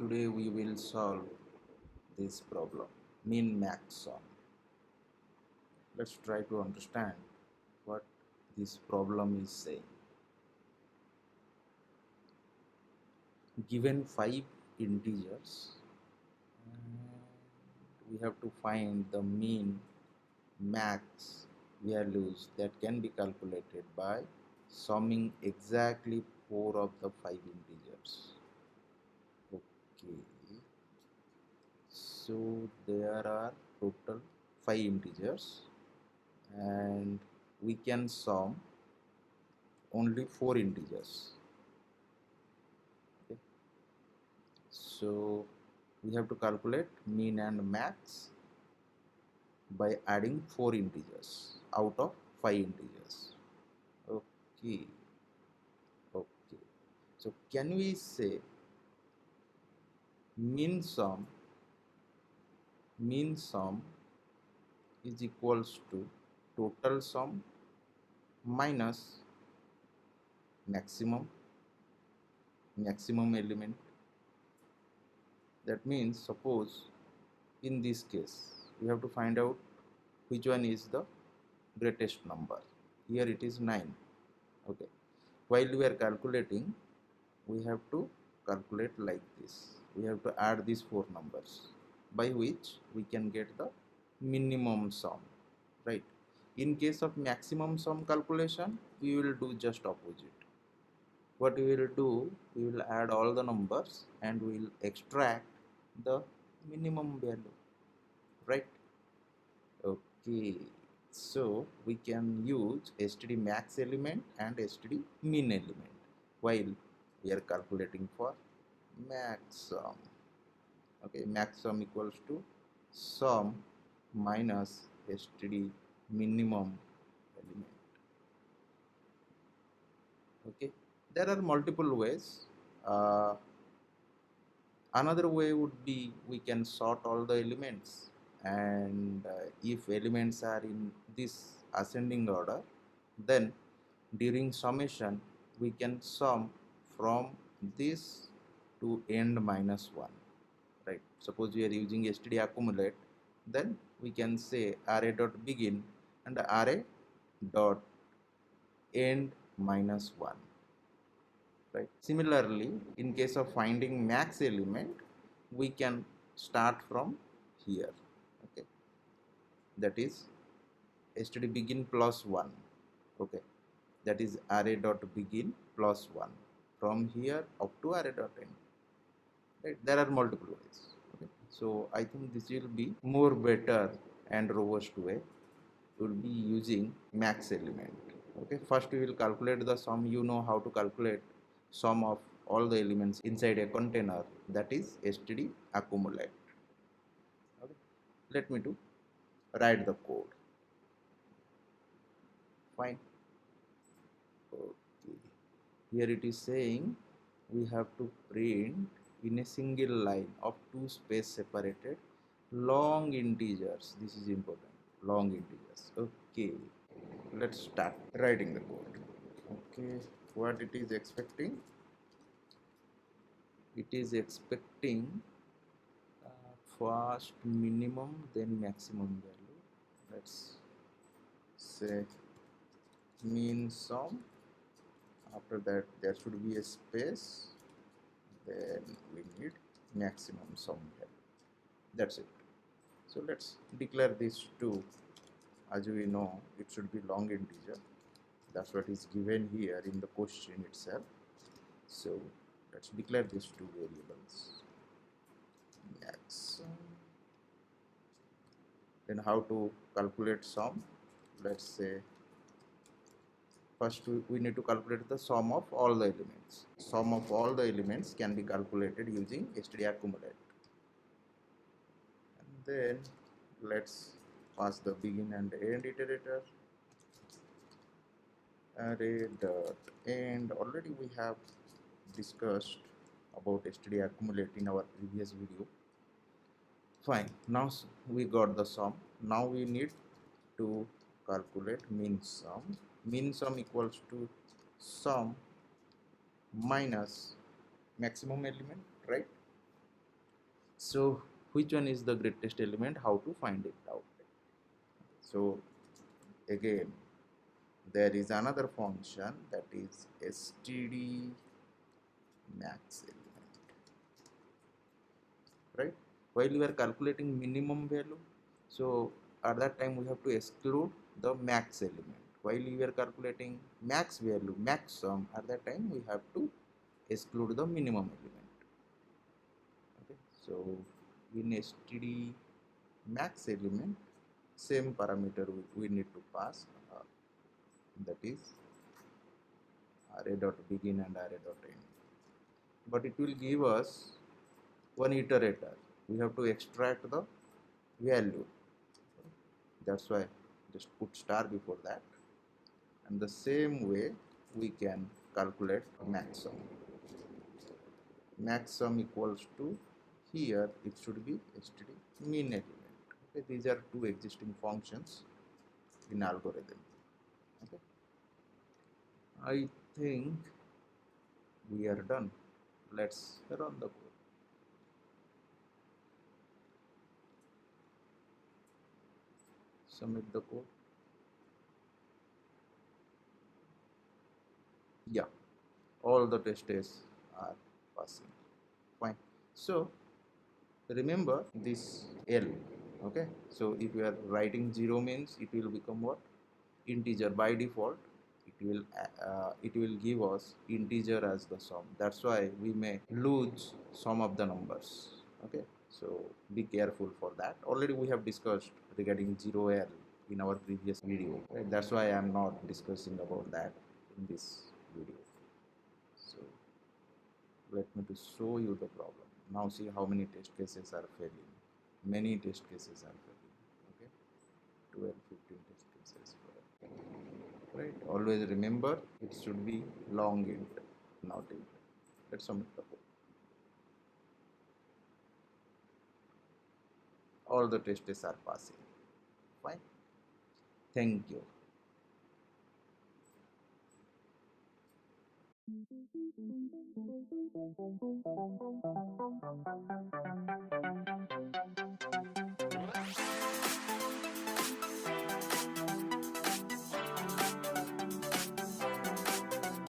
Today we will solve this problem, MinMax Sum. Let's try to understand what this problem is saying. Given 5 integers, we have to find the mean max values that can be calculated by summing exactly 4 of the 5 integers. Okay, so there are total 5 integers and we can sum only 4 integers. Okay. So we have to calculate mean and max by adding 4 integers out of 5 integers. Okay. Okay. So can we say mean sum is equals to total sum minus maximum element. That means, suppose in this case we have to find out which one is the greatest number. Here it is 9. Okay, while we are calculating, we have to calculate like this. We have to add these 4 numbers by which we can get the minimum sum, right? In case of maximum sum calculation, we will do just opposite. What we will do, we will add all the numbers and we will extract the minimum value, right? Okay, so we can use std max element and std min element while we are calculating for max sum. Okay, max sum equals to sum minus std minimum element. Okay, there are multiple ways. Another way would be we can sort all the elements, and if elements are in this ascending order, then during summation we can sum from this to end minus 1, right? Suppose we are using std accumulate, then we can say array dot begin and array dot end minus 1, right? Similarly, in case of finding max element, we can start from here. Okay, that is std begin plus 1. Okay, that is array dot begin plus 1 from here up to array dot end, right? There are multiple ways. Okay, so I think this will be more better and robust way. We will be using max element. Okay, first we will calculate the sum. You know how to calculate sum of all the elements inside a container, that is std accumulate. Okay, let me to write the code. Fine. Okay, here it is saying we have to print in a single line of 2 space separated long integers. This is important, long integers. Okay, let's start writing the code. Okay, what it is expecting? It is expecting first minimum then maximum value. Let's say mean sum. After that there should be a space, then we need maximum sum value. That's it. So let's declare this 2. As we know, it should be long integer. That's what is given here in the question itself. So let's declare these 2 variables. Max. Then how to calculate sum? Let's say first we need to calculate the sum of all the elements. Sum of all the elements can be calculated using std accumulate. And then let's pass the begin and end iterator. Array dot end. Already we have discussed about std accumulate in our previous video. Fine, now we got the sum. Now we need to calculate min sum. Min sum equals to sum minus maximum element, right? So which one is the greatest element, how to find it out? So again, there is another function, that is std max element, right? While we are calculating minimum value, so at that time we have to exclude the max element. While we are calculating max value, max sum, at that time we have to exclude the minimum element. Okay, so in std max element, same parameter we need to pass, that is array dot begin and array dot end, but it will give us one iterator. We have to extract the value, that's why just put star before that. And the same way we can calculate maximum. Maximum equals to, here it should be std min element. Okay, these are two existing functions in algorithm. Okay, I think we are done. Let's run the code. Submit the code. Yeah, all the test cases are passing. Fine. So remember this L. Okay, so if you are writing 0 means it will become what? Integer. By default it will give us integer as the sum. That's why we may lose some of the numbers. Okay, so be careful for that. Already we have discussed regarding 0L in our previous video, right? That's why I am not discussing about that in this video. So let me to show you the problem. Now see how many test cases are failing. Many test cases are failing. Okay, 12, 15 test cases fail. Right? Always remember it should be long int, not int. Let's submit the code. All the test cases are passing. Fine. Thank you.